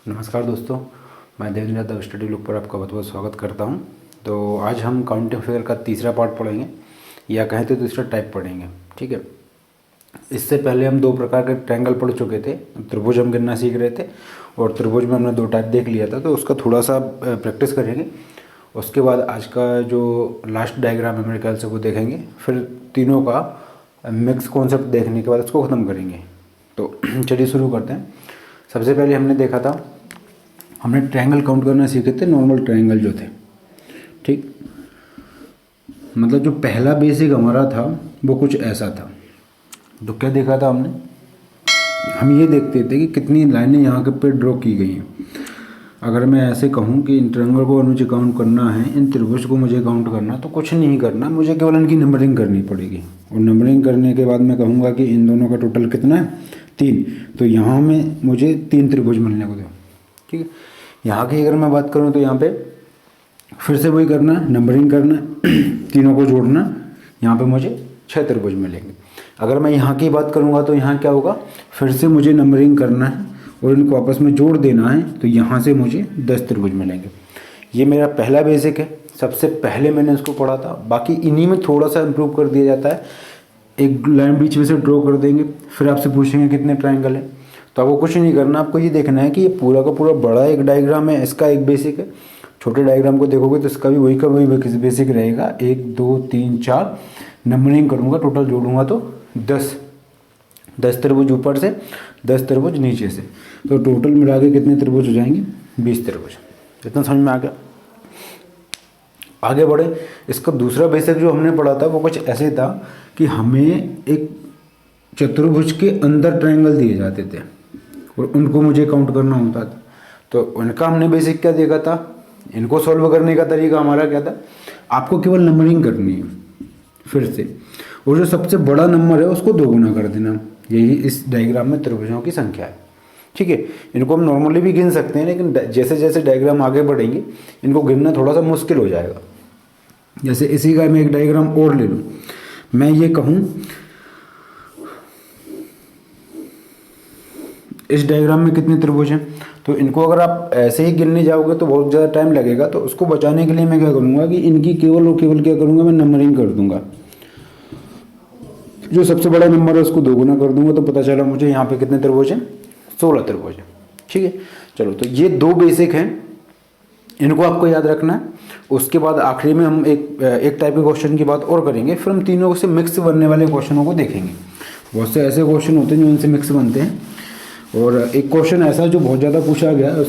नमस्कार दोस्तों, मैं देवेंद्र यादव स्टडी लुक पर आपका बहुत बहुत स्वागत करता हूं। तो आज हम काउंटिंग फिगर का तीसरा पार्ट पढ़ेंगे, या कहें तो दूसरा टाइप पढ़ेंगे। ठीक है, इससे पहले हम दो प्रकार के ट्रायंगल पढ़ चुके थे। त्रिभुज हम गिनना सीख रहे थे और त्रिभुज में हमने दो टाइप देख लिया था, तो उसका थोड़ा सा प्रैक्टिस करेंगे। उसके बाद आज का जो लास्ट डायग्राम है मेरे ख्याल से वो देखेंगे, फिर तीनों का मिक्स कॉन्सेप्ट देखने के बाद इसको ख़त्म करेंगे। तो चलिए शुरू करते हैं। सबसे पहले हमने देखा था, हमने ट्रायंगल काउंट करना सीखे थे, नॉर्मल ट्रायंगल जो थे। ठीक, मतलब जो पहला बेसिक हमारा था वो कुछ ऐसा था। तो क्या देखा था हमने, हम ये देखते थे कि कितनी लाइनें यहाँ के पे ड्रॉ की गई हैं। अगर मैं ऐसे कहूँ कि इन ट्रायंगल को मुझे काउंट करना है, इन त्रिभुज को मुझे काउंट करना, तो कुछ नहीं करना, मुझे केवल इनकी नंबरिंग करनी पड़ेगी। और नंबरिंग करने के बाद मैं कहूँगा कि इन दोनों का टोटल कितना है, 3। तो यहाँ में मुझे 3 त्रिभुज मिलने को दो। ठीक है, यहाँ की अगर मैं बात करूँ तो यहाँ पे फिर से वही करना है, नंबरिंग करना है, तीनों को जोड़ना, यहाँ पे मुझे 6 त्रिभुज मिलेंगे। अगर मैं यहाँ की बात करूँगा तो यहाँ क्या होगा, फिर से मुझे नंबरिंग करना है और इनको आपस में जोड़ देना है, तो यहाँ से मुझे 10 त्रिभुज मिलेंगे। ये मेरा पहला बेसिक है, सबसे पहले मैंने इसको पढ़ा था। बाकी इन्हीं में थोड़ा सा इम्प्रूव कर दिया जाता है। एक लाइन बीच में से ड्रॉ कर देंगे, फिर आपसे पूछेंगे कितने ट्रायंगल है, तो आपको कुछ नहीं करना, आपको ये देखना है कि ये पूरा का पूरा बड़ा एक डायग्राम है, इसका एक बेसिक है। छोटे डायग्राम को देखोगे तो इसका भी वही का वही बेसिक रहेगा। 1 2 3 4 नंबरिंग करूँगा, टोटल जोड़ूंगा तो 10 त्रिभुज ऊपर से, 10 त्रिभुज नीचे से, तो टोटल मिला के कितने त्रिभुज हो जाएंगे, 20 त्रिभुज। इतना समझ में आ गया। आगे बढ़े, इसका दूसरा बेसिक जो हमने पढ़ा था वो कुछ ऐसे था कि हमें एक चतुर्भुज के अंदर ट्रायंगल दिए जाते थे और उनको मुझे काउंट करना होता था। तो उनका हमने बेसिक क्या देखा था, इनको सॉल्व करने का तरीका हमारा क्या था, आपको केवल नंबरिंग करनी है फिर से, और जो सबसे बड़ा नंबर है उसको 2 गुना कर देना। यही इस डायग्राम में त्रिभुजों की संख्या है। ठीक है, इनको हम नॉर्मली भी गिन सकते हैं, लेकिन जैसे जैसे डायग्राम आगे बढ़ेंगे इनको गिनना थोड़ा सा मुश्किल हो जाएगा। जैसे इसी का मैं एक डायग्राम और ले लूँ, मैं ये कहूँ इस डायग्राम में कितने त्रिभुज हैं, तो इनको अगर आप ऐसे ही गिनने जाओगे तो बहुत ज़्यादा टाइम लगेगा। तो उसको बचाने के लिए मैं क्या करूँगा कि इनकी केवल और केवल क्या करूँगा, मैं नंबरिंग कर दूंगा। जो सबसे बड़ा नंबर है उसको 2 गुना कर दूंगा, तो पता चला मुझे यहाँ पे कितने त्रिभुज हैं, 16 त्रिभुज हैं। ठीक है, चलो, तो ये 2 बेसिक हैं, इनको आपको याद रखना है। उसके बाद आखिरी में हम एक टाइप के क्वेश्चन की बात और करेंगे, फिर हम तीनों से मिक्स बनने वाले क्वेश्चनों को देखेंगे। बहुत से ऐसे क्वेश्चन होते हैं जो इनसे मिक्स बनते हैं, और एक क्वेश्चन ऐसा जो बहुत ज़्यादा पूछा गया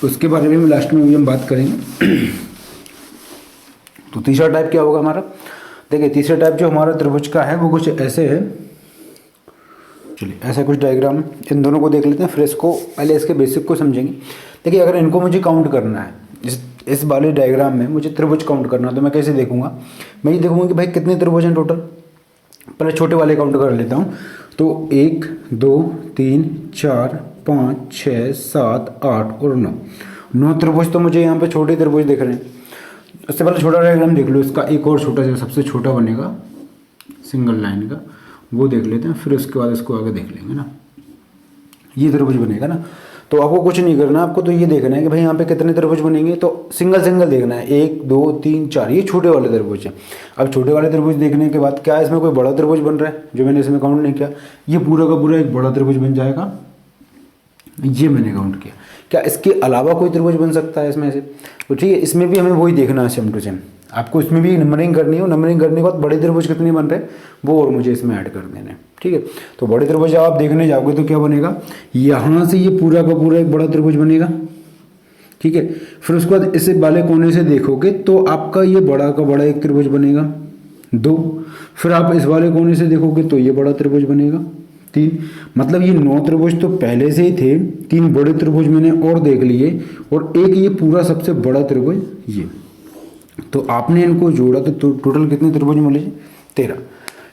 उसके बारे में लास्ट में भी हम बात करेंगे। तो तीसरा टाइप क्या होगा हमारा, देखिए तीसरा टाइप जो हमारा त्रिभुज का है वो कुछ ऐसे है। चलिए, ऐसा कुछ डायग्राम इन दोनों को देख लेते हैं, फिर इसको पहले इसके बेसिक को समझेंगे। देखिए, अगर इनको मुझे काउंट करना है, इस वाले डायग्राम में मुझे त्रिभुज काउंट करना है, तो मैं कैसे देखूंगा, मैं ये देखूंगा कि भाई कितने त्रिभुज हैं टोटल। पहले छोटे वाले काउंट कर लेता हूँ, तो 1 2 3 4 5 6 7 8 और 9 त्रिभुज तो मुझे यहाँ पे छोटे त्रिभुज दिख रहे हैं। उससे पहले छोटा डायग्राम देख लो, इसका एक और छोटा सा सबसे छोटा बनेगा सिंगल लाइन का, वो देख लेते हैं, फिर उसके बाद इसको आगे देख लेंगे ना। ये त्रिभुज बनेगा ना, तो आपको कुछ नहीं करना, आपको तो ये देखना है कि भाई यहाँ पे कितने त्रिभुज बनेंगे, तो सिंगल सिंगल देखना है। 1 2 3 4, ये छोटे वाले त्रिभुज हैं। अब छोटे वाले त्रिभुज देखने के बाद क्या इसमें कोई बड़ा त्रिभुज बन रहा है जो मैंने इसमें काउंट नहीं किया, ये पूरा का पूरा एक बड़ा त्रिभुज बन जाएगा, ये मैंने काउंट किया। क्या इसके अलावा कोई त्रिभुज बन सकता है इसमें से, तो ठीक है, इसमें भी हमें वही देखना है सेम टू सेम। आपको इसमें भी नंबरिंग करनी है, नंबरिंग करने के बाद बड़े त्रिभुज कितने बन रहे हैं वो और मुझे इसमें ऐड कर देने हैं। ठीक है, तो बड़े त्रिभुज आप देखने जाओगे तो क्या बनेगा, यहाँ से ये पूरा का पूरा एक बड़ा त्रिभुज बनेगा। ठीक है, फिर उसके बाद इसे वाले कोने से देखोगे तो आपका ये बड़ा का बड़ा एक त्रिभुज बनेगा, 2। फिर आप इस वाले कोने से देखोगे तो ये बड़ा त्रिभुज बनेगा, 3। मतलब ये 9 त्रिभुज तो पहले से ही थे, 3 बड़े त्रिभुज मैंने और देख लिए, और एक ये पूरा सबसे बड़ा त्रिभुज ये। तो आपने इनको जोड़ा तो टोटल कितने त्रिभुज मिले, 13।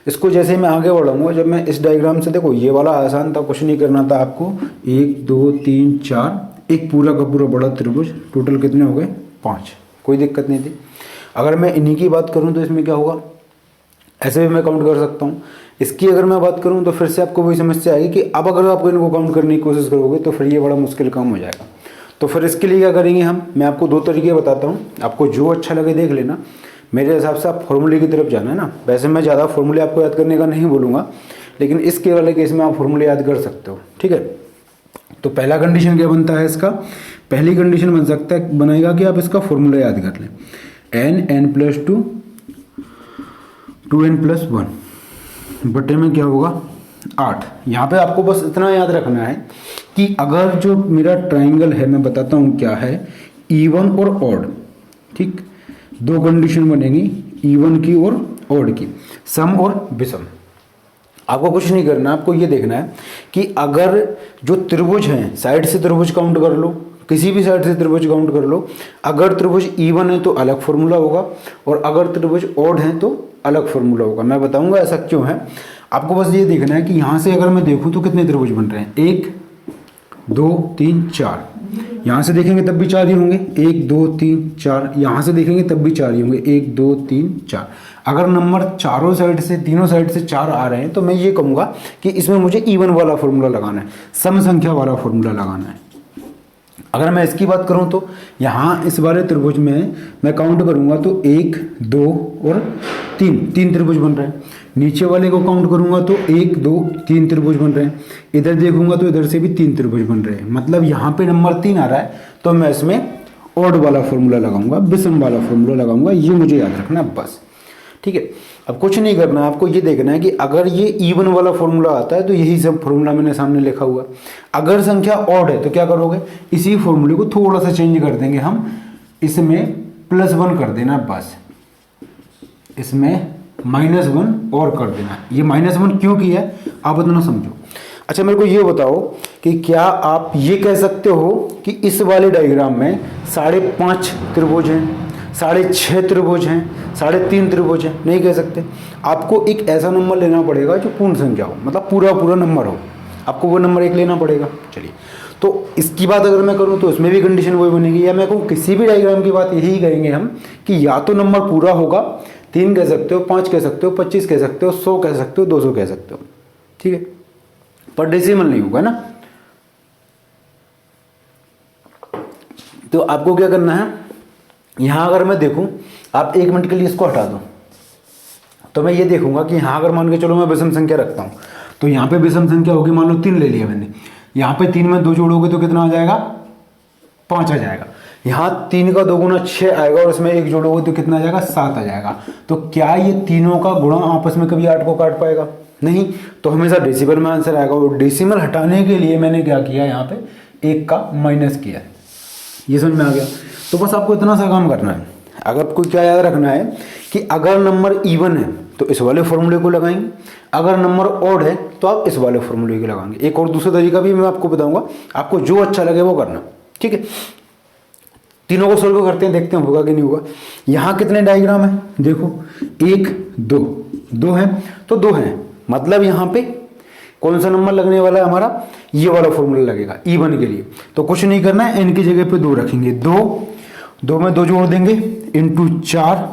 इसको जैसे मैं आगे बढ़ाऊंगा, जब मैं इस डायग्राम से, देखो ये वाला आसान था, कुछ नहीं करना था आपको। 1 2 3 4, एक पूरा का पूरा बड़ा त्रिभुज, टोटल कितने हो गए, 5। कोई दिक्कत नहीं थी। अगर मैं इन्हीं की बात करूं तो इसमें क्या होगा, ऐसे भी मैं काउंट कर सकता हूँ। इसकी अगर मैं बात करूँ तो फिर से आपको वही समस्या आएगी कि अब अगर आप इनको काउंट करने की कोशिश करोगे तो फिर ये बड़ा मुश्किल काम हो जाएगा। तो फिर इसके लिए क्या करेंगे हम, मैं आपको दो तरीके बताता हूँ, आपको जो अच्छा लगे देख लेना। मेरे हिसाब से आप फॉर्मूले की तरफ जाना है ना। वैसे मैं ज़्यादा फॉर्मूले आपको याद करने का नहीं बोलूँगा, लेकिन इसके वाले केस में आप फॉर्मूले याद कर सकते हो, ठीक है। तो पहला कंडीशन क्या बनता है इसका, पहली कंडीशन बन सकता है बनेगा कि आप इसका फॉर्मूला याद कर लें, n+2 2n+1 बटे में क्या होगा 8। यहाँ पे आपको बस इतना याद रखना है कि अगर जो मेरा ट्राइंगल है, मैं बताता हूँ क्या है, इवन और ऑड, ठीक, दो कंडीशन बनेगी, इवन की और ऑड की, सम और विषम। आपको कुछ नहीं करना, आपको ये देखना है कि अगर जो त्रिभुज हैं, साइड से त्रिभुज काउंट कर लो, किसी भी साइड से त्रिभुज काउंट कर लो, अगर त्रिभुज इवन है तो अलग फॉर्मूला होगा, और अगर त्रिभुज ऑड है तो अलग फॉर्मूला होगा। मैं बताऊंगा ऐसा क्यों है। आपको बस ये देखना है कि यहाँ से अगर मैं देखूँ तो कितने त्रिभुज बन रहे हैं, 1 2 3 4, यहाँ से देखेंगे तब भी 4 ही होंगे, 1 2 3 4, यहाँ से देखेंगे तब भी 4 ही होंगे, 1 2 3 4। अगर नंबर चारों साइड से, तीनों साइड से 4 आ रहे हैं तो मैं ये कहूँगा कि इसमें मुझे इवन वाला फॉर्मूला लगाना है, सम संख्या वाला फॉर्मूला लगाना है। अगर मैं इसकी बात करूं तो यहाँ इस वाले त्रिभुज में मैं काउंट करूंगा तो 1 2 और 3 त्रिभुज बन रहे हैं। नीचे वाले को काउंट करूंगा तो 1 2 3 त्रिभुज बन रहे हैं। इधर देखूंगा तो इधर से भी 3 त्रिभुज बन रहे हैं। मतलब यहाँ पे नंबर 3 आ रहा है तो मैं इसमें ऑड वाला फॉर्मूला लगाऊंगा, विषम वाला फॉर्मूला लगाऊंगा। ये मुझे याद रखना है बस, ठीक है। अब कुछ नहीं करना है, आपको ये देखना है कि अगर ये इवन वाला फॉर्मूला आता है तो यही सब फॉर्मूला मैंने सामने लिखा हुआ। अगर संख्या ऑड है तो क्या करोगे, इसी फॉर्मूले को थोड़ा सा चेंज कर देंगे हम, इसमें +1 कर देना बस, इसमें -1 और कर देना। ये -1 क्यों किया है आप इतना समझो। अच्छा मेरे को ये बताओ कि क्या आप ये कह सकते हो कि इस वाले डायग्राम में 5.5 त्रिभुज हैं, 6.5 त्रिभुज हैं, 3.5 त्रिभुज हैं? नहीं कह सकते। आपको एक ऐसा नंबर लेना पड़ेगा जो पूर्ण संख्या हो, मतलब पूरा नंबर हो, आपको वो नंबर एक लेना पड़ेगा। चलिए, तो इसकी बात अगर मैं करूं तो इसमें भी कंडीशन वही बनेगी, या मैं कहूँ किसी भी डायग्राम की बात यही कहेंगे हम कि या तो नंबर पूरा होगा, 3 कह सकते हो, 5 कह सकते हो, 25 कह सकते हो, 100 कह सकते हो, 200 कह सकते हो, ठीक है, पर डेसिमल नहीं होगा ना। तो आपको क्या करना है, यहाँ अगर मैं देखूं, आप 1 मिनट के लिए इसको हटा दो, तो मैं ये देखूंगा कि यहाँ अगर मान के चलो मैं विषम संख्या रखता हूँ, तो यहाँ पे विषम संख्या होगी, मान लो 3 ले लिया मैंने, यहाँ पे 3 में 2 जोड़ोगे तो कितना आ जाएगा, 5 आ जाएगा। यहाँ 3 का 2 गुना 6 आएगा, और इसमें 1 जोड़ोगे तो कितना आ जाएगा, 7 आ जाएगा। तो क्या ये तीनों का गुणा आपस में कभी 8 को काट पाएगा? नहीं। तो हमेशा डेसिमल में आंसर आएगा, और डेसिमल हटाने के लिए मैंने क्या किया, यहाँ पे 1 का माइनस किया। ये समझ में आ गया? तो बस आपको इतना सा काम करना है। अगर आपको क्या याद रखना है कि अगर नंबर इवन है तो इस वाले फॉर्मूले को लगाएंगे, अगर नंबर ऑड है तो आप इस वाले फॉर्मूले को लगाएंगे। एक और दूसरा तरीका भी मैं आपको बताऊंगा, आपको जो अच्छा लगे वो करना, ठीक है। तीनों को सोल्व करते हैं, देखते हैं होगा कि नहीं होगा। यहाँ कितने डायग्राम है देखो, 1 2 है तो 2 है, मतलब यहाँ पे कौन सा नंबर लगने वाला है हमारा, ये वाला फॉर्मूला लगेगा इवन के लिए। तो कुछ नहीं करना है, n की जगह पे 2 रखेंगे, 2 में 2 जोड़ देंगे इंटू 4,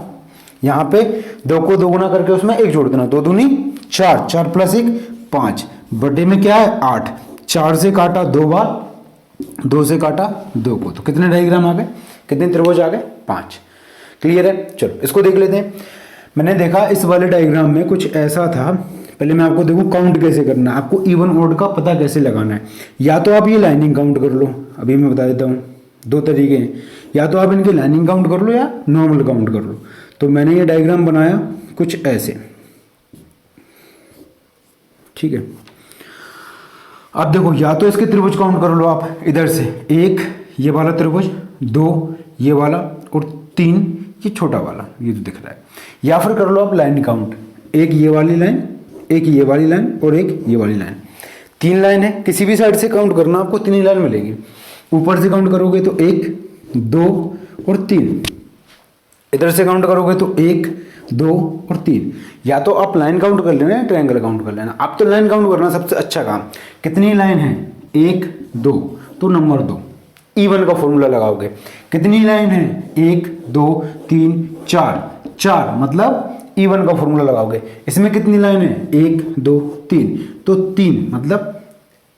यहाँ पे 2 को 2 गुना करके उसमें 1 जोड़ देना, 2 दूनी 4, 4 + 1 5, बटे में क्या है 8, 4 से काटा 2 बार, 2 से काटा 2 को, तो कितने डायग्राम आ गए, कितने त्रिभुज आ गए, 5। क्लियर है? चलो इसको देख लेते हैं। मैंने देखा इस वाले डायग्राम में कुछ ऐसा था, पहले मैं आपको देखूं काउंट कैसे करना है, आपको इवन ऑड का पता कैसे लगाना है। या तो आप ये लाइनिंग काउंट कर लो, अभी मैं बता देता हूँ, 2 तरीके हैं, या तो आप इनकी लाइनिंग काउंट कर लो या नॉर्मल काउंट कर लो। तो मैंने ये डायग्राम बनाया कुछ ऐसे, ठीक है। अब देखो, या तो इसके त्रिभुज काउंट कर लो आप इधर से, 1 ये वाला त्रिभुज, 2 ये वाला, और 3 ये छोटा वाला, ये तो दिख रहा है। या फिर कर लो आप लाइन काउंट, 1 ये वाली लाइन, 1 ये वाली लाइन और 1 ये वाली लाइन, 3 लाइन है। किसी भी साइड से काउंट करना, आपको 3 लाइन मिलेंगी। ऊपर से काउंट करोगे तो 1 2 और 3, इधर से काउंट करोगे तो 1 2 और 3। या तो आप लाइन काउंट कर लेना या ट्रायंगल काउंट कर लेना। आप तो लाइन काउंट करना सबसे अच्छा काम। कितनी लाइन है, 1 2, तो नंबर 2 इवन का फॉर्मूला लगाओगे। कितनी लाइन है, 1 2 3 4, मतलब इवन का फॉर्मूला लगाओगे। इसमें कितनी लाइन है, 1 2 3, तो 3 मतलब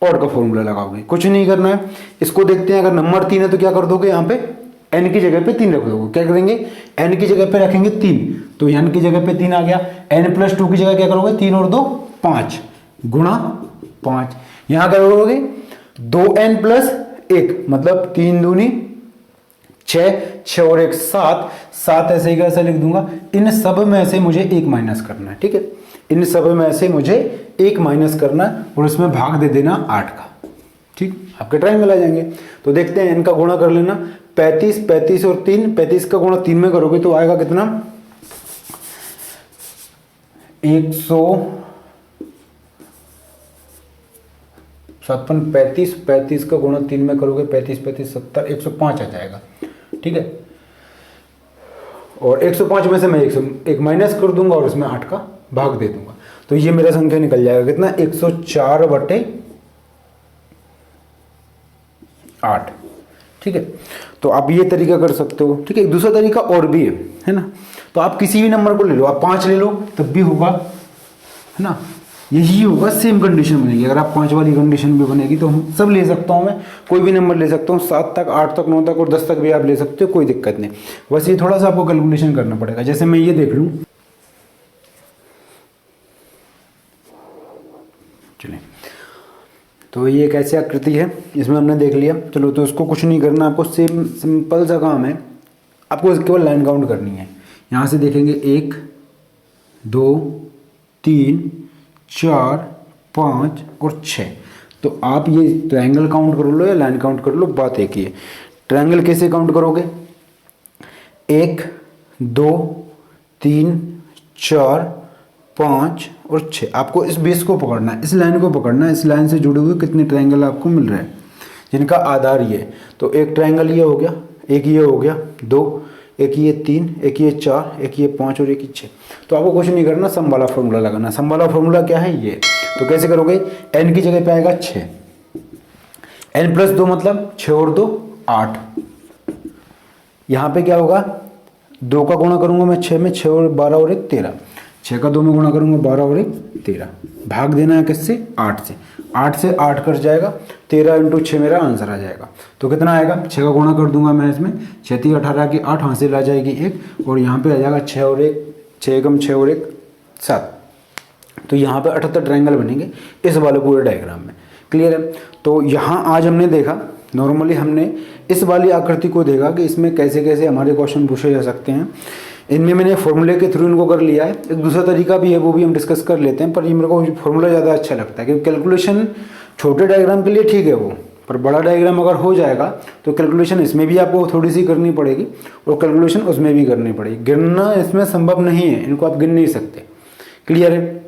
ऑड का फॉर्मूला लगाओगे, कुछ नहीं करना है। इसको देखते हैं, अगर नंबर 3 है तो क्या कर दोगे, यहाँ पे n की जगह पे 3 रख दोगे। क्या करेंगे, n की जगह पे रखेंगे 3, तो n की जगह पे 3 आ गया। n+2 की जगह क्या करोगे, 3 और 2 5 गुणा 5। यहाँ क्या करोगे, 2n+1 मतलब 3 दूनी 6, 6 और 1 7, 7 ऐसे ही कैसे लिख दूंगा। इन सब में से मुझे 1 माइनस करना है, ठीक है, इन सब में से मुझे 1 माइनस करना है और इसमें भाग दे देना 8 का, ठीक, आपके ट्रायंगल आ जाएंगे। तो देखते हैं, इनका गुणा कर लेना, 35, 35 और 3, 35 का गुणा 3 में करोगे तो आएगा कितना, 157, 35, 35 का गुणा 3 में करोगे, 35, 35, 70, 105 आ जाएगा, ठीक है। और 105 में से मैं 1 माइनस कर दूंगा और इसमें 8 का भाग दे दूंगा, तो ये मेरा संख्या निकल जाएगा कितना, 104/8, ठीक है। तो आप ये तरीका कर सकते हो, ठीक है। एक दूसरा तरीका और भी है ना, तो आप किसी भी नंबर को ले लो, आप 5 ले लो तब भी होगा, है ना, यही होगा, सेम कंडीशन बनेगी। अगर आप 5 वाली कंडीशन भी बनेगी तो हम सब ले सकता हूँ, मैं कोई भी नंबर ले सकता हूँ, 7 तक, 8 तक, 9 तक और 10 तक भी आप ले सकते हो, कोई दिक्कत नहीं। बस ये थोड़ा सा आपको कैलकुलेशन करना पड़ेगा। जैसे मैं ये देख लूँ, चलिए, तो ये एक ऐसी आकृति है, इसमें हमने देख लिया। चलो, तो इसको कुछ नहीं करना, आपको सेम सिंपल सा काम है, आपको केवल लाइन काउंट करनी है। यहाँ से देखेंगे 1 2 3 4 5 और 6, तो आप ये ट्रायंगल काउंट कर लो या लाइन काउंट कर लो, बात एक ही है। ट्रायंगल कैसे काउंट करोगे, 1 2 3 4 5 और 6, आपको इस बेस को पकड़ना है, इस लाइन को पकड़ना है। इस लाइन से जुड़े हुए कितने ट्रायंगल आपको मिल रहे हैं जिनका आधार ये है। तो एक ट्रायंगल ये हो गया, एक ये हो गया 2, एक ये 3, एक ये 4, एक ये 5 और एक ये 6। तो आपको कुछ नहीं करना, सम वाला फॉर्मूला लगाना। सम वाला फॉर्मूला क्या है, ये। तो कैसे करोगे, n की जगह पे आएगा 6, n+2 मतलब 6 और 2 8। यहाँ पे क्या होगा, 2 का गुणा करूंगा मैं 6 में, 6 और 12 और 1 13, 6 का 2 में गुणा करूंगा 12 और 1 13, भाग देना है किससे, 8 से। 8 से 8 कट जाएगा, 13 × 6 मेरा आंसर आ जाएगा। तो कितना आएगा, 6 का गुणा कर दूंगा मैं इसमें, 6 3 18 की 8, हासिल आ जाएगी 1 और यहाँ पे आ जाएगा 6 और 1, 6 × 6 और 1 7। तो यहाँ पे 78 ट्रायंगल बनेंगे इस वाले पूरे डायग्राम में। क्लियर है। तो यहाँ आज हमने देखा, नॉर्मली हमने इस वाली आकृति को देखा कि इसमें कैसे कैसे हमारे क्वेश्चन पूछे जा सकते हैं। इनमें मैंने फॉर्मूले के थ्रू इनको कर लिया है। एक दूसरा तरीका भी है, वो भी हम डिस्कस कर लेते हैं, पर ये मेरे को फॉर्मूला ज़्यादा अच्छा लगता है क्योंकि कैलकुलेशन छोटे डायग्राम के लिए ठीक है वो, पर बड़ा डायग्राम अगर हो जाएगा तो कैलकुलेशन इसमें भी आपको थोड़ी सी करनी पड़ेगी और कैलकुलेशन उसमें भी करनी पड़ेगी। गिनना इसमें संभव नहीं है, इनको आप गिन नहीं सकते। क्लियर है।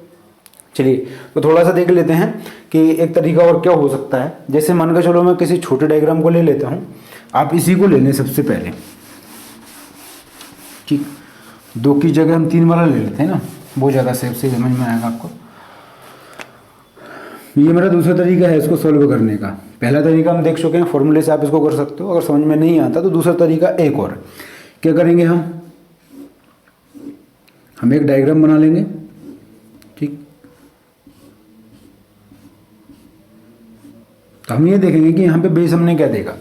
चलिए, तो थोड़ा सा देख लेते हैं कि एक तरीका और क्या हो सकता है। जैसे मान के चलो मैं किसी छोटे डायग्राम को ले लेता हूँ, आप इसी को ले लें सबसे पहले, ठीक। 2 की जगह हम 3 वाला ले लेते हैं ना, वो ज़्यादा सेफ से समझ में आएगा आपको। ये मेरा दूसरा तरीका है इसको सॉल्व करने का। पहला तरीका हम देख चुके हैं, फॉर्मूले से आप इसको कर सकते हो। अगर समझ में नहीं आता तो दूसरा तरीका एक और क्या करेंगे, हम एक डायग्राम बना लेंगे, ठीक। तो हम ये देखेंगे कि यहाँ पे बेस हमने क्या देखा,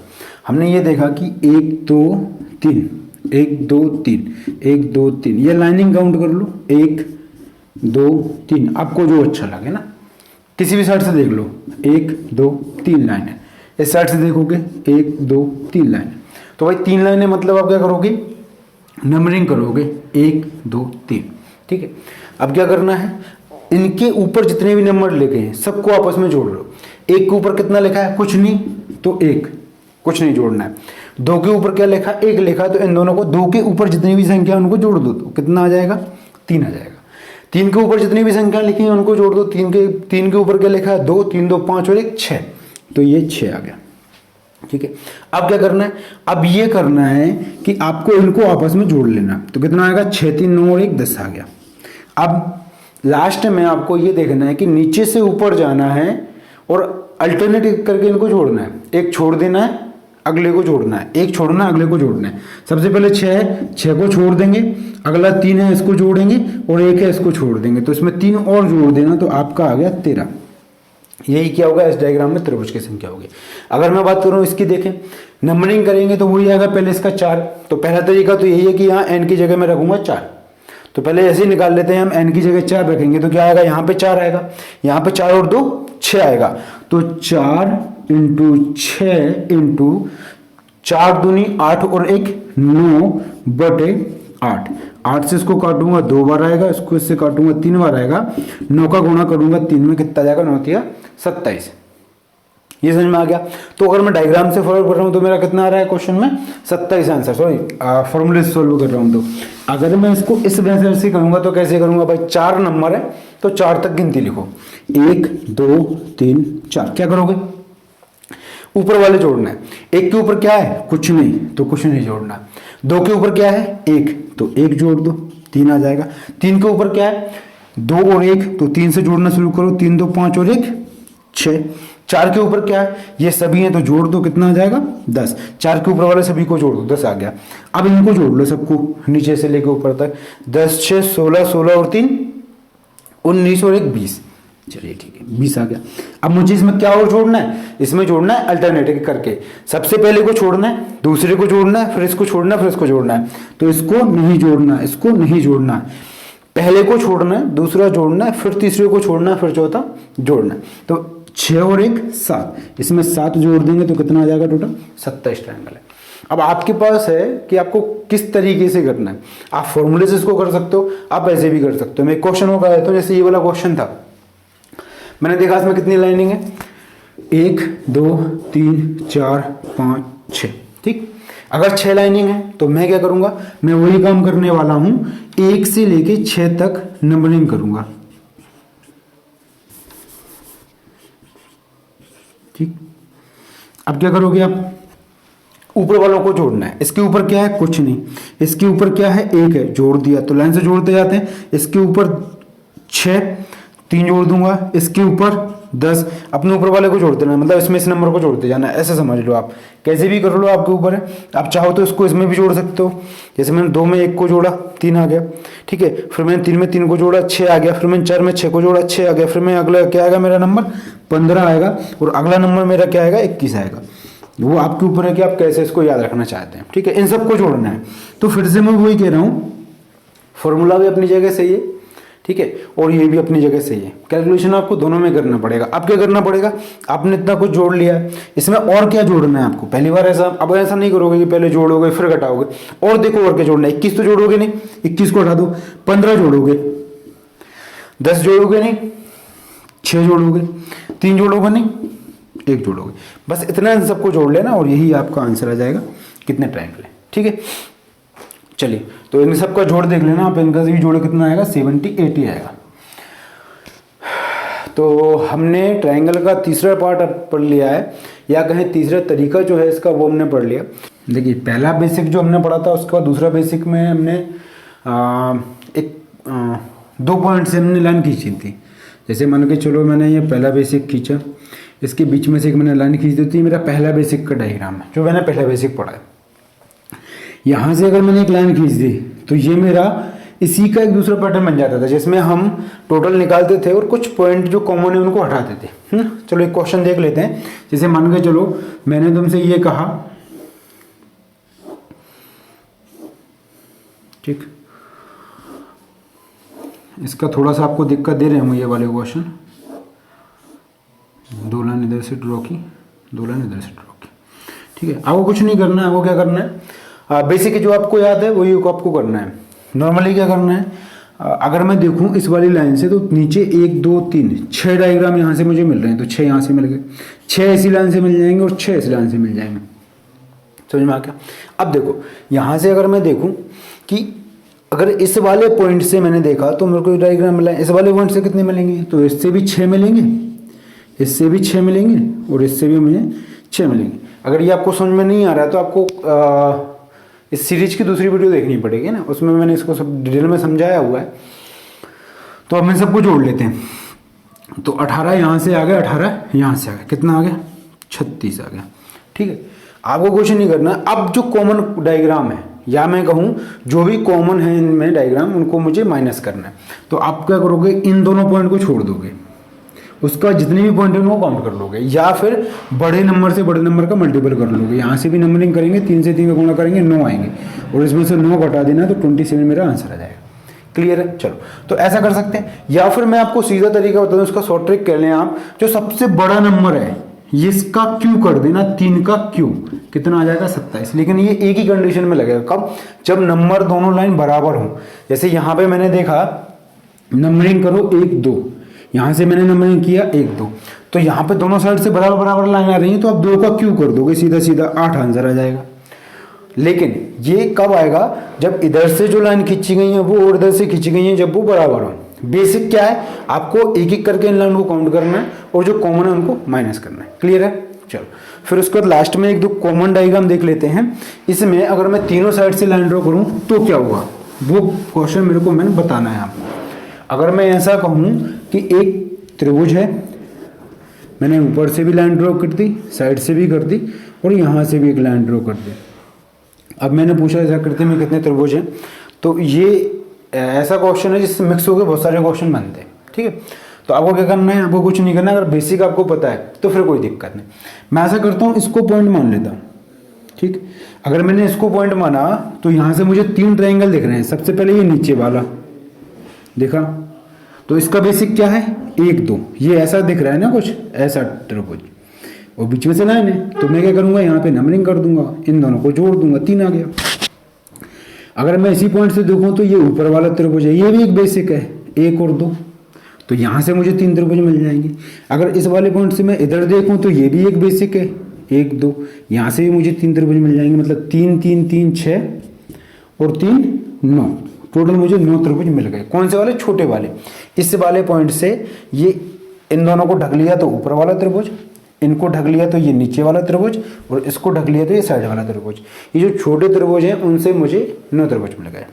हमने ये देखा कि 1 2 3 1 2 3 1 2 3, ये लाइनिंग काउंट कर लो, 1 2 3, आपको जो अच्छा लगे ना, किसी भी साइड से देख लो, 1 2 3 लाइन है। इस साइड से देखोगे 1 2 3 लाइन। तो भाई 3 लाइनें मतलब आप क्या करोगे, नंबरिंग करोगे 1 2 3, ठीक है। अब क्या करना है, इनके ऊपर जितने भी नंबर लिखे हैं सबको आपस में जोड़ लो। 1 के ऊपर कितना लिखा है, कुछ नहीं, तो 1, कुछ नहीं जोड़ना है। 2 के ऊपर क्या लिखा, 1 लिखा है, तो इन दोनों को 2 के ऊपर जितनी भी संख्या उनको जोड़ दो, तो कितना आ जाएगा, 3 आ जाएगा। 3 के ऊपर जितनी भी संख्या लिखी है उनको जोड़ दो, 3 के ऊपर क्या लिखा है, 2 3 2 5 और 1 6, तो ये 6 आ गया, ठीक है। अब क्या करना है, अब ये करना है कि आपको इनको आपस में जोड़ लेना। तो कितना आएगा, 6 3 9 और 1 10 आ गया। अब लास्ट में आपको ये देखना है कि नीचे से ऊपर जाना है और अल्टरनेटिव करके इनको जोड़ना है। एक छोड़ देना है, अगले को जोड़ना है, एक छोड़ना है, अगले को जोड़ना है। सबसे पहले 6 है, 6 को छोड़ देंगे, अगला 3 है, इसको जोड़ेंगे और 1 है, इसको छोड़ देंगे। तो इसमें 3 और जोड़ देना, तो आपका आ गया 13। यही क्या होगा, इस डायग्राम में त्रिभुज की संख्या होगी। अगर मैं बात करूँ इसकी, देखें नंबरिंग करेंगे तो वही आएगा, पहले इसका 4। तो पहला तरीका तो यही है कि यहाँ n की जगह मैं रखूंगा 4। तो पहले ऐसे ही निकाल लेते हैं हम, n की जगह 4 रखेंगे तो क्या आएगा, यहाँ पे 4 आएगा, यहाँ पे 4 और 2 6 आएगा। तो 4 इंटू 6 इंटू 4 दूनी 8 और 1 9 बटे 8। 8 से इसको काटूंगा 2 बार आएगा, इसको इससे काटूंगा 3 बार आएगा। 9 का गुणा करूंगा 3 में, कितना जाएगा, 9 तिया 27। ये समझ में आ गया। तो अगर मैं डायग्राम से फॉलो कर रहा हूं तो मेरा कितना आ रहा है क्वेश्चन में, 27 आंसर। सॉरी, फॉर्मूले से सॉल्व कर रहा हूं। तो अगर मैं इसको इस मेथड से करूंगा तो कैसे करूंगा भाई, 4 नंबर है तो 4 तक गिनती लिखो, 1 2 3 4। क्या करोगे, ऊपर वाले जोड़ना है। 1 के ऊपर क्या है, कुछ नहीं, तो कुछ नहीं जोड़ना। 2 के ऊपर क्या है, 1, तो 1 जोड़ दो, 3 आ जाएगा। 3 के ऊपर क्या है, 2 और 1, तो 3 से जोड़ना शुरू करो, 3 2 5 और 1 6। 4 के ऊपर क्या है, ये सभी हैं तो जोड़ दो, कितना आ जाएगा 10। 4 के ऊपर वाले सभी को जोड़ दो, 10 आ गया। अब इनको जोड़ लो सबको, नीचे से लेके ऊपर तक। 10 6 16, 16 और 3 19 और 1 20। चलिए ठीक है, 20 आ गया। अब मुझे इसमें क्या और जोड़ना है, इसमें जोड़ना है अल्टरनेटिव करके। सबसे पहले को छोड़ना है, दूसरे को जोड़ना है, फिर इसको छोड़ना है, फिर इसको जोड़ना है। तो इसको नहीं जोड़ना, इसको नहीं जोड़ना है, पहले को छोड़ना है, दूसरा जोड़ना है, फिर तीसरे को छोड़ना है, फिर चौथा जोड़ना है। तो 6 और 1 7, इसमें 7 जोड़ देंगे तो कितना आ जाएगा, टोटल 27 ट्रायंगल है। अब आपके पास है कि आपको किस तरीके से करना है। आप फॉर्मूले से इसको कर सकते हो, आप ऐसे भी कर सकते हो। मैं एक क्वेश्चन होगा तो जैसे ये वाला क्वेश्चन था, मैंने देखा इसमें कितनी लाइनिंग है, 1 2 3 4 5 6, ठीक। अगर 6 लाइनिंग है तो मैं क्या करूंगा, मैं वही काम करने वाला हूं, 1 से लेके 6 तक नंबरिंग करूंगा, ठीक। अब क्या करोगे आप, ऊपर वालों को जोड़ना है। इसके ऊपर क्या है, कुछ नहीं, इसके ऊपर क्या है, 1 है, जोड़ दिया, तो लाइन से जोड़ते जाते हैं। इसके ऊपर 6, 3 जोड़ दूंगा, इसके ऊपर 10, अपने ऊपर वाले को जोड़ते रहना, मतलब इसमें इस नंबर को जोड़ते जाना, ऐसे समझ लो आप। कैसे भी कर लो, आपके ऊपर है। आप चाहो तो इसको इसमें भी जोड़ सकते हो, जैसे मैंने 2 में 1 को जोड़ा, 3 आ गया, ठीक है। फिर मैंने 3 में 3 को जोड़ा, 6 आ गया। फिर मैंने 4 में 6 को जोड़ा, 6 आ गया। फिर मैं अगला क्या आएगा, मेरा नंबर 15 आएगा, और अगला नंबर मेरा क्या आएगा, 21 आएगा। वो आपके ऊपर है कि आप कैसे इसको याद रखना चाहते हैं, ठीक है। इन सबको जोड़ना है। तो फिर से मैं वही कह रहा हूँ, फॉर्मूला भी अपनी जगह सही है, ठीक है, और ये भी अपनी जगह सही है। कैलकुलेशन आपको दोनों में करना पड़ेगा। अब क्या करना पड़ेगा, आपने इतना कुछ जोड़ लिया है, इसमें और क्या जोड़ना है आपको। पहली बार ऐसा, अब ऐसा नहीं करोगे कि पहले जोड़ोगे फिर घटाओगे, और देखो और क्या जोड़ना है। 21 तो जोड़ोगे नहीं, 21 को हटा दो। 15 जोड़ोगे, 10 जोड़ोगे नहीं, 6 जोड़ोगे, 3 जोड़ोगे नहीं, 1 जोड़ोगे। बस इतना इन सबको जोड़ लेना और यही आपका आंसर आ जाएगा, कितने ट्रायंगल है, ठीक है। चलिए, तो इन सबका जोड़ देख लेना आप, इनका भी जोड़ कितना आएगा, 70 80 आएगा। तो हमने ट्रायंगल का तीसरा पार्ट अब पढ़ लिया है, या कहें तीसरा तरीका जो है इसका, वो हमने पढ़ लिया। देखिए, पहला बेसिक जो हमने पढ़ा था, उसके बाद दूसरा बेसिक में हमने 2 पॉइंट से हमने लाइन खींची थी। जैसे मान के चलो, मैंने ये पहला बेसिक खींचा, इसके बीच में से एक मैंने लाइन खींच दी थी, मेरा पहला बेसिक का डायग्राम है जो मैंने पहला बेसिक पढ़ा है। यहाँ से अगर मैंने एक लाइन खींच दी तो ये मेरा इसी का एक दूसरा पैटर्न बन जाता था, जिसमें हम टोटल निकालते थे और कुछ पॉइंट जो कॉमन है उनको हटाते थे। चलो एक क्वेश्चन देख लेते हैं। जैसे मान के चलो, मैंने तुमसे ये कहा, ठीक, इसका थोड़ा सा आपको दिक्कत दे रहे हैं ये वाले क्वेश्चन। 2 लाइन इधर से ड्रॉ की, 2 लाइन इधर से ड्रॉ की, ठीक है। आपको कुछ नहीं करना है, आपको क्या करना है, बेसिक जो आपको याद है वही आपको करना है। नॉर्मली क्या करना है, अगर मैं देखूं इस वाली लाइन से, तो नीचे 1 2 3 6 डायग्राम यहाँ से मुझे मिल रहे हैं, तो 6 यहाँ से मिल गए, 6 ऐसी लाइन से मिल जाएंगे और 6 ऐसी लाइन से मिल जाएंगे। समझ में आ गया। अब देखो, यहाँ से अगर मैं देखूं कि अगर इस वाले पॉइंट से मैंने देखा तो मेरे को डायग्राम मिला है, इस वाले पॉइंट से कितने मिलेंगे, तो इससे भी 6 मिलेंगे, इससे भी 6 मिलेंगे, और इससे भी मुझे 6 मिलेंगे। अगर ये आपको समझ में नहीं आ रहा है तो आपको इस सीरीज की दूसरी वीडियो देखनी पड़ेगी ना, उसमें मैंने इसको सब डिटेल में समझाया हुआ है। तो अब हम सबको जोड़ लेते हैं। तो 18 यहाँ से आ गया, 18 यहाँ से आ गया, कितना आ गया, 36 आ गया, ठीक है। आपको कुछ नहीं करना। अब जो कॉमन डायग्राम है, या मैं कहूँ जो भी कॉमन है इनमें डायग्राम, उनको मुझे माइनस करना है। तो आप क्या करोगे, इन दोनों पॉइंट को छोड़ दोगे उसका जितने भी पॉइंट है उनको काउंट कर लोगे, या फिर बड़े नंबर से बड़े नंबर का मल्टीपल कर लोगे। यहाँ से भी नंबरिंग करेंगे, 3 से 3 का गुणा करेंगे, 9 आएंगे, और इसमें से 9 घटा देना तो 27 मेरा आंसर आ जाएगा। क्लियर है? चलो, तो ऐसा कर सकते हैं, या फिर मैं आपको सीधा तरीका बता दूं, उसका शॉर्ट ट्रिक कर लें आप। जो सबसे बड़ा नंबर है इसका क्यू कर देना, 3 का क्यू कितना आ जाएगा 27। लेकिन ये एक ही कंडीशन में लगेगा, कब? जब नंबर दोनों लाइन बराबर हो। जैसे यहाँ पे मैंने देखा नंबरिंग करो 1 2, यहाँ से मैंने नंबरिंग किया 1 2, तो यहाँ पे दोनों साइड से बराबर बराबर लाइन आ रही है, तो आप 2 का क्यू कर दोगे, सीधा सीधा 8 आंसर आ जाएगा। लेकिन ये कब आएगा? जब इधर से जो लाइन खींची गई है वो और इधर से खींची गई है, जब वो बराबर हो। बेसिक क्या है, आपको एक एक करके इन लाइन को काउंट करना है और जो कॉमन है उनको माइनस करना है। क्लियर है? चलो, फिर उसके बाद लास्ट में एक दो कॉमन डायग्राम देख लेते हैं। इसमें अगर मैं तीनों साइड से लाइन ड्रॉ करूं तो क्या हुआ, वो क्वेश्चन मेरे को मैंने बताना है आपको। अगर मैं ऐसा कहूं कि एक त्रिभुज है, मैंने ऊपर से भी लाइन ड्रॉ कर दी, साइड से भी कर दी, और यहाँ से भी एक लाइन ड्रॉ कर दी। अब मैंने पूछा ऐसा करते में कितने त्रिभुज हैं, तो ये ऐसा क्वेश्चन है जिससे मिक्स होकर बहुत सारे क्वेश्चन बनते हैं। ठीक है, तो आपको क्या करना है, आपको कुछ नहीं करना। अगर बेसिक आपको पता है तो फिर कोई दिक्कत नहीं। मैं ऐसा करता हूँ, इसको पॉइंट मान लेता हूँ। ठीक, अगर मैंने इसको पॉइंट माना तो यहाँ से मुझे 3 ट्रायंगल दिख रहे हैं। सबसे पहले ये नीचे वाला देखा, तो इसका बेसिक क्या है 1 2, ये ऐसा दिख रहा है ना कुछ ऐसा त्रिभुज, और बीच में से लाइन है। तो मैं क्या करूंगा, यहाँ पे नंबरिंग कर दूंगा, इन दोनों को जोड़ दूंगा, 3 आ गया। अगर मैं इसी पॉइंट से देखूं तो ये ऊपर वाला त्रिभुज है, ये भी एक बेसिक है 1 और 2, तो यहाँ से मुझे 3 त्रिभुज मिल जाएंगे। अगर इस वाले पॉइंट से मैं इधर देखूं तो ये भी एक बेसिक है 1 2, यहाँ से भी मुझे 3 त्रिभुज मिल जाएंगे। मतलब 3 3 3 6 और 3 9, टोटल मुझे 9 त्रिभुज मिल गए। कौन से वाले? छोटे वाले। इस वाले पॉइंट से ये इन दोनों को ढक लिया तो ऊपर वाला त्रिभुज, इनको ढक लिया तो ये नीचे वाला त्रिभुज, और इसको ढक लिया तो ये साइड वाला त्रिभुज। ये जो छोटे त्रिभुज हैं उनसे मुझे 9 त्रिभुज मिल गए।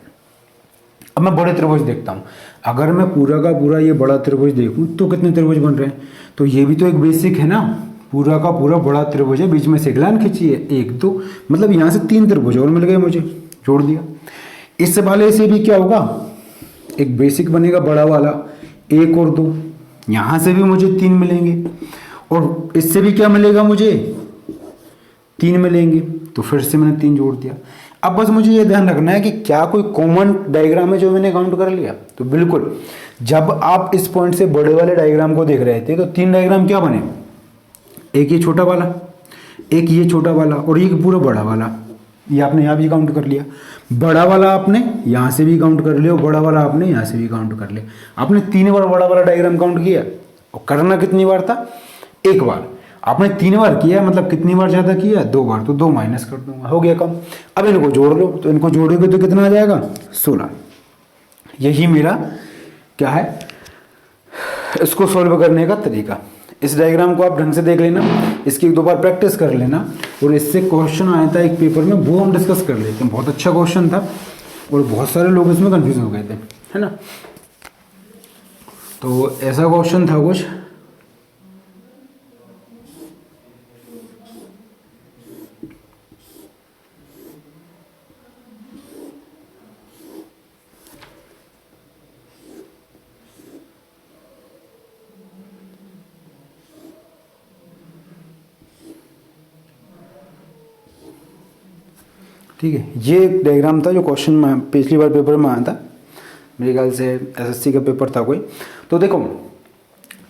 अब मैं बड़े त्रिभुज देखता हूँ। अगर मैं पूरा का पूरा ये बड़ा त्रिभुज देखूँ तो कितने त्रिभुज बन रहे हैं? तो ये भी तो एक बेसिक है ना, पूरा का पूरा बड़ा त्रिभुज है, बीच में से एक लाइन खींची है 1 2, मतलब यहाँ से 3 त्रिभुज और मिल गए मुझे, जोड़ दिया। इस वाले से भी क्या होगा, एक बेसिक बनेगा बड़ा वाला 1 और 2, यहाँ से भी मुझे 3 मिलेंगे, और इससे भी क्या मिलेगा मुझे 3 मिलेंगे। तो फिर से मैंने 3 जोड़ दिया। अब बस मुझे ये ध्यान रखना है कि क्या कोई कॉमन डायग्राम है जो मैंने काउंट कर लिया। तो बिल्कुल, जब आप इस पॉइंट से बड़े वाले डायग्राम को देख रहे थे तो 3 डायग्राम क्या बने, एक ये छोटा वाला, एक ये छोटा वाला, और एक पूरा बड़ा वाला। ये आपने यहाँ भी काउंट कर लिया, बड़ा वाला आपने यहाँ से भी काउंट कर लिया, और बड़ा वाला आपने यहाँ से भी काउंट कर लिया। आपने 3 बार बड़ा वाला डायग्राम काउंट किया, और करना कितनी बार था, 1 बार। आपने 3 बार किया, मतलब कितनी बार ज़्यादा किया, 2 बार, तो 2 माइनस कर दूंगा, हो गया कम। अब इनको जोड़ लो, तो इनको जोड़ोगे तो कितना आ जाएगा 16। यही मेरा क्या है, इसको सॉल्व करने का तरीका। इस डायग्राम को आप ढंग से देख लेना, इसकी 1-2 बार प्रैक्टिस कर लेना, और इससे क्वेश्चन आया था एक पेपर में, वो हम डिस्कस कर लेते हैं। बहुत अच्छा क्वेश्चन था और बहुत सारे लोग इसमें कंफ्यूज हो गए थे, है ना। तो ऐसा क्वेश्चन था कुछ, ठीक है। ये एक डायग्राम था जो क्वेश्चन में पिछली बार पेपर में आया था, मेरे ख्याल से एसएससी का पेपर था कोई। तो देखो,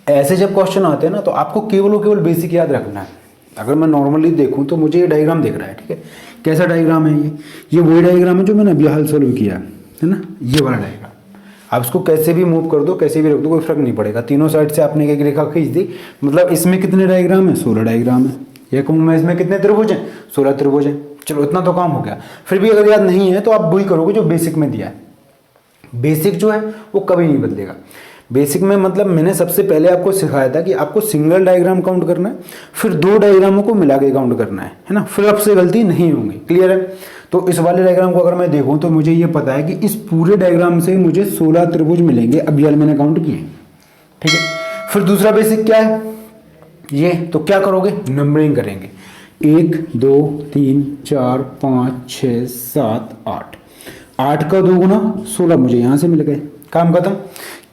ऐसे जब क्वेश्चन आते हैं ना, तो आपको केवल और केवल बेसिक याद रखना है। अगर मैं नॉर्मली देखूं तो मुझे ये डायग्राम दिख रहा है, ठीक है। कैसा डायग्राम है ये वही डायग्राम है जो मैंने अभी हाल सॉल्व किया है ना, ये वाला डायग्राम। आप इसको कैसे भी मूव कर दो, कैसे भी रख दो, कोई फर्क नहीं पड़ेगा। तीनों साइड से आपने एक रेखा खींच दी, मतलब इसमें कितने डायग्राम है, 16 डायग्राम है। ये कहूँ मैं, इसमें कितने त्रिभुज हैं, 16 त्रिभुज हैं। चलो, इतना तो काम हो गया। फिर भी अगर याद नहीं है तो आप वही करोगे जो बेसिक में दिया है। बेसिक जो है वो कभी नहीं बदलेगा। बेसिक में मतलब मैंने सबसे पहले आपको सिखाया था कि आपको सिंगल डायग्राम काउंट करना है, फिर 2 डायग्रामों को मिला के काउंट करना है ना। फिर आपसे गलती नहीं होंगी। क्लियर है। तो इस वाले डायग्राम को अगर मैं देखूं तो मुझे ये पता है कि इस पूरे डायग्राम से मुझे 16 त्रिभुज मिलेंगे। अब ये मैंने काउंट किए, ठीक है। फिर दूसरा बेसिक क्या है, ये तो क्या करोगे, नंबरिंग करेंगे। 1 2 3 4 5 6 7 8, 8 का 2 गुना 16 मुझे यहाँ से मिल गए, काम खत्म।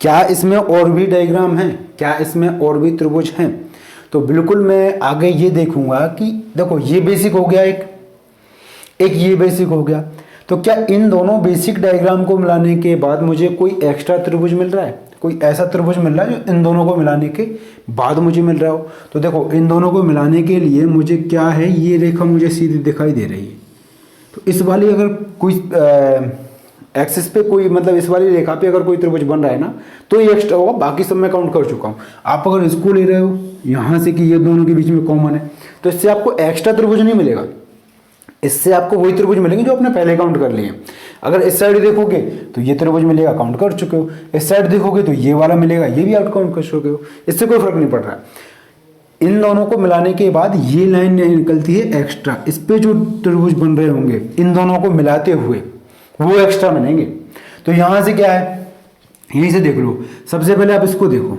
क्या इसमें और भी डायग्राम है, क्या इसमें और भी त्रिभुज हैं? तो बिल्कुल मैं आगे ये देखूंगा कि देखो ये बेसिक हो गया, एक ये बेसिक हो गया, तो क्या इन दोनों बेसिक डायग्राम को मिलाने के बाद मुझे कोई एक्स्ट्रा त्रिभुज मिल रहा है? कोई ऐसा त्रिभुज मिल रहा है जो इन दोनों को मिलाने के बाद मुझे मिल रहा हो? तो देखो इन दोनों को मिलाने के लिए मुझे क्या है, ये रेखा मुझे सीधी दिखाई दे रही है। तो इस वाली अगर कोई एक्सिस पे कोई मतलब इस वाली रेखा पे अगर कोई त्रिभुज बन रहा है ना, तो ये एक्स्ट्रा होगा, बाकी सब मैं काउंट कर चुका हूँ। आप अगर इसको ले रहे हो यहाँ से कि ये दोनों के बीच में कॉमन है, तो इससे आपको एक्स्ट्रा त्रिभुज नहीं मिलेगा, इससे आपको वही त्रिभुज मिलेंगे जो आपने पहले काउंट कर लिए। अगर इस साइड देखोगे तो ये त्रिभुज मिलेगा, काउंट कर चुके हो। इस साइड देखोगे तो ये वाला मिलेगा, ये भी आप काउंट कर चुके हो। इससे कोई फर्क नहीं पड़ रहा। इन दोनों को मिलाने के बाद ये लाइन निकलती है एक्स्ट्रा, इस पे जो त्रिभुज बन रहे होंगे इन दोनों को मिलाते हुए वो एक्स्ट्रा बनेंगे। तो यहां से क्या है, यहीं से देख लो। सबसे पहले आप इसको देखो,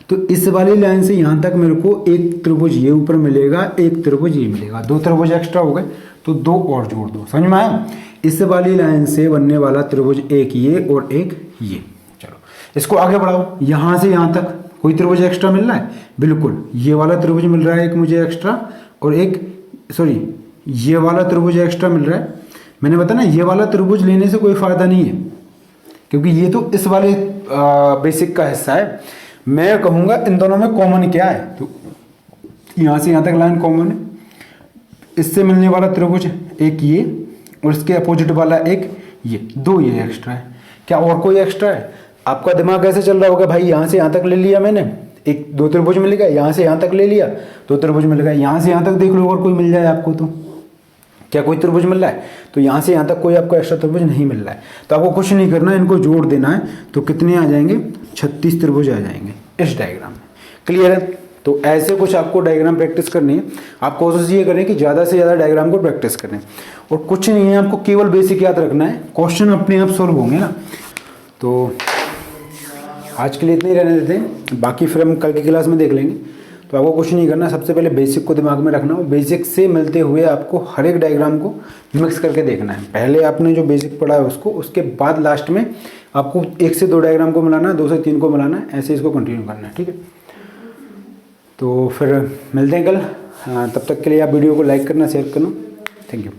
तो इस वाली लाइन से यहां तक मेरे को एक त्रिभुज ये ऊपर मिलेगा, एक त्रिभुज ये मिलेगा, दो त्रिभुज एक्स्ट्रा हो गए, तो दो और जोड़ दो। समझ में आया? इस वाली लाइन से बनने वाला त्रिभुज एक ये और एक ये। चलो इसको आगे बढ़ाओ, यहां से यहां तक कोई त्रिभुज एक्स्ट्रा मिल रहा है? बिल्कुल, ये वाला त्रिभुज मिल रहा है एक मुझे एक्स्ट्रा, और एक सॉरी ये वाला त्रिभुज एक्स्ट्रा मिल रहा है। मैंने बताया ना ये वाला त्रिभुज लेने से कोई फायदा नहीं है, क्योंकि ये तो इस वाले बेसिक का हिस्सा है। मैं कहूँगा इन दोनों में कॉमन क्या है, तो यहाँ से यहाँ तक लाइन कॉमन है। इससे मिलने वाला त्रिभुज एक ये और इसके अपोजिट वाला एक ये, दो ये एक्स्ट्रा है। क्या और कोई एक्स्ट्रा है? आपका दिमाग ऐसे चल रहा होगा, भाई यहाँ से यहाँ तक ले लिया मैंने, एक दो त्रिभुज मिल गया, यहाँ से यहाँ तक ले लिया, दो त्रिभुज मिल गया, यहाँ से यहाँ तक देख लो और कोई मिल जाए आपको। तो क्या कोई त्रिभुज मिल रहा है? तो यहाँ से यहाँ तक कोई आपको एक्स्ट्रा त्रिभुज नहीं मिल रहा है। तो आपको कुछ नहीं करना है, इनको जोड़ देना है। तो कितने आ जाएंगे? 36 त्रिभुज आ जाएंगे इस डायग्राम में। क्लियर है? तो ऐसे कुछ आपको डायग्राम प्रैक्टिस करनी है। आप कोशिश ये करें कि ज़्यादा से ज़्यादा डायग्राम को प्रैक्टिस करें, और कुछ नहीं है, आपको केवल बेसिक याद रखना है, क्वेश्चन अपने आप सॉल्व होंगे ना। तो आज के लिए इतने ही रहने देते हैं, बाकी फिर हम कल की क्लास में देख लेंगे। तो आपको कुछ नहीं करना, सबसे पहले बेसिक को दिमाग में रखना, और बेसिक से मिलते हुए आपको हर एक डायग्राम को मिक्स करके देखना है। पहले आपने जो बेसिक पढ़ा है उसको, उसके बाद लास्ट में आपको 1 से 2 डायग्राम को मिलाना है, 2 से 3 को मिलाना है, ऐसे इसको कंटिन्यू करना है। ठीक है, तो फिर मिलते हैं कल। तब तक के लिए आप वीडियो को लाइक करना, शेयर करना। Thank you.